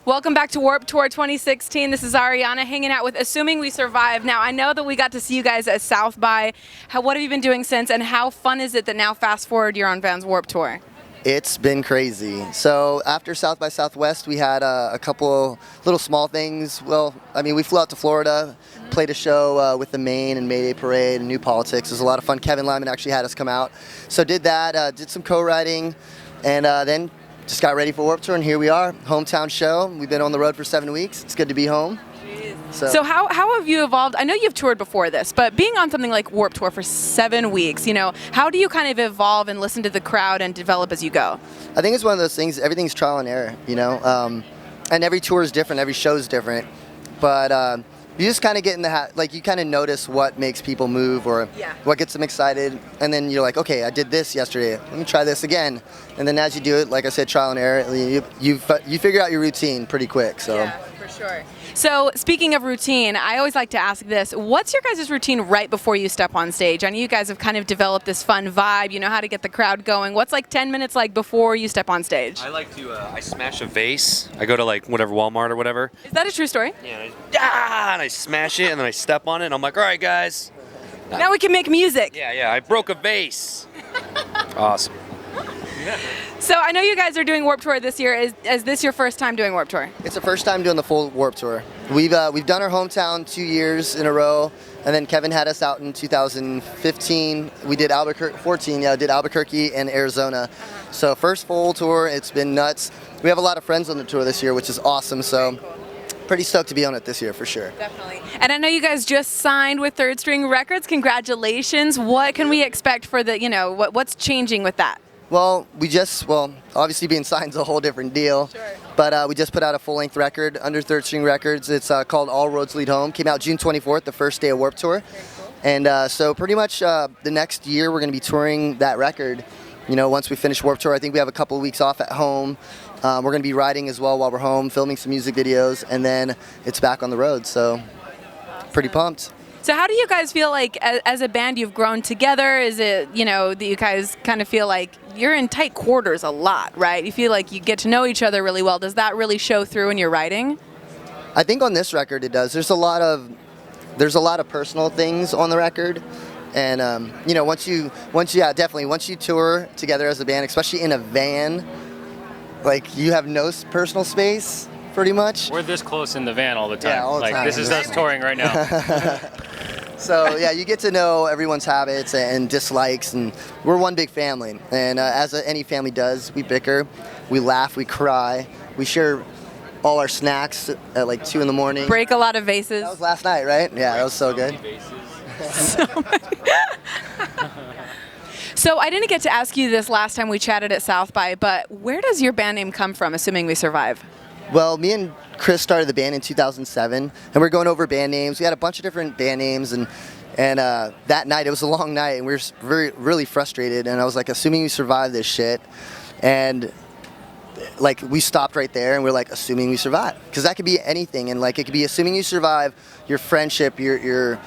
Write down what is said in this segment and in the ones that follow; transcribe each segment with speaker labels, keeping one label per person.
Speaker 1: Welcome back to Warped Tour 2016. This is Ariana hanging out with Assuming We Survive. Now, I know that we got to see you guys at South by. What have you been doing since, and how fun is it that now, fast forward, you're on Vans Warped Tour?
Speaker 2: It's been crazy. So after South by Southwest, we had a couple little small things. Well, I mean, we flew out to Florida, played a show with the Maine and Mayday Parade and New Politics. It was a lot of fun. Kevin Lyman actually had us come out. So did that, did some co-writing, and then just got ready for Warped Tour, and here we are, hometown show. We've been on the road for 7 weeks. It's good to be home.
Speaker 1: So how have you evolved? I know you've toured before this, but being on something like Warped Tour for 7 weeks, how do you kind of evolve and listen to the crowd and develop as you go?
Speaker 2: I think it's one of those things, everything's trial and error, and every tour is different, every show is different, but you just kind of get in the you kind of notice what makes people move or what gets them excited, and then you're like, okay, I did this yesterday, let me try this again, and then as you do it, like I said, trial and error, you figure out your routine pretty quick. So.
Speaker 1: Yeah, for sure. So speaking of routine, I always like to ask this, what's your guys' routine right before you step on stage? I know you guys have kind of developed this fun vibe, you know how to get the crowd going. What's like 10 minutes like before you step on stage?
Speaker 3: I like to, I smash a vase. I go to like whatever, Walmart or whatever.
Speaker 1: Is that a true story?
Speaker 3: Yeah, and I smash it and then I step on it and I'm like, all right guys.
Speaker 1: Now we can make music.
Speaker 3: Yeah, I broke a vase. Awesome.
Speaker 1: So I know you guys are doing Warped Tour this year. Is this your first time doing Warped Tour?
Speaker 2: It's the first time doing the full Warped Tour. We've done our hometown 2 years in a row, and then Kevin had us out in 2015. We did Albuquerque and Arizona. So first full tour, it's been nuts. We have a lot of friends on the tour this year, which is awesome. So pretty stoked to be on it this year for sure.
Speaker 1: Definitely. And I know you guys just signed with Third String Records. Congratulations. What can we expect for the, what's changing with that?
Speaker 2: Well, obviously being signed is a whole different deal. Sure. But we just put out a full-length record under Third String Records. It's called All Roads Lead Home. Came out June 24th, the first day of Warped Tour. Cool. And so pretty much the next year we're going to be touring that record. Once we finish Warped Tour, I think we have a couple of weeks off at home. We're going to be writing as well while we're home, filming some music videos, and then it's back on the road. So pretty pumped.
Speaker 1: So how do you guys feel like as a band you've grown together? Is it, that you guys kind of feel like you're in tight quarters a lot, right? You feel like you get to know each other really well. Does that really show through in your writing?
Speaker 2: I think on this record it does. There's a lot of personal things on the record. And, once you tour together as a band, especially in a van, you have no personal space. Pretty much.
Speaker 4: We're this close in the van all the time.
Speaker 2: Yeah, all the time.
Speaker 4: This is us touring right now.
Speaker 2: So yeah, you get to know everyone's habits and dislikes, and we're one big family. And as any family does, we bicker, we laugh, we cry, we share all our snacks at like 2 in the morning.
Speaker 1: Break a lot of vases.
Speaker 2: That was last night, right? Yeah, that was so good.
Speaker 1: So I didn't get to ask you this last time we chatted at South by, but where does your band name come from, Assuming We Survive?
Speaker 2: Well, me and Chris started the band in 2007, and we're going over band names. We had a bunch of different band names, and that night, it was a long night, and we were really frustrated, and I was like, assuming we survive this shit, and we stopped right there, and we're like, assuming we survive, because that could be anything, and it could be assuming you survive your friendship, your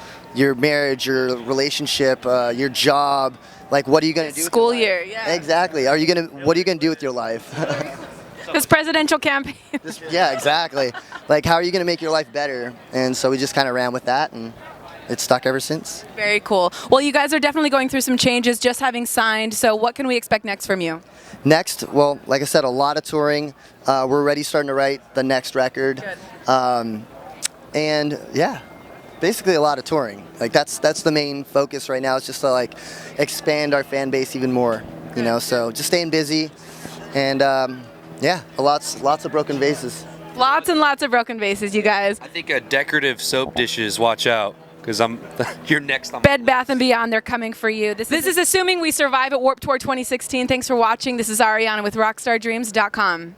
Speaker 2: marriage, your relationship, your job, what are you going to do
Speaker 1: School
Speaker 2: with your
Speaker 1: year,
Speaker 2: life?
Speaker 1: yeah.
Speaker 2: Exactly. What are you going to do with your life?
Speaker 1: This presidential campaign.
Speaker 2: Yeah, exactly. How are you going to make your life better? And so we just kind of ran with that, and it's stuck ever since.
Speaker 1: Very cool. Well, you guys are definitely going through some changes, just having signed. So what can we expect next from you?
Speaker 2: Next, well, like I said, a lot of touring. We're already starting to write the next record.
Speaker 1: Good.
Speaker 2: And yeah, basically a lot of touring. That's the main focus right now. It's just to expand our fan base even more. So just staying busy, and yeah, lots of broken vases.
Speaker 1: Lots and lots of broken vases, you guys.
Speaker 3: I think decorative soap dishes, watch out, because you're next on
Speaker 1: Bed Bath & Beyond, they're coming for you. This is Assuming We Survive at Warped Tour 2016. Thanks for watching. This is Ariana with RockstarDreams.com.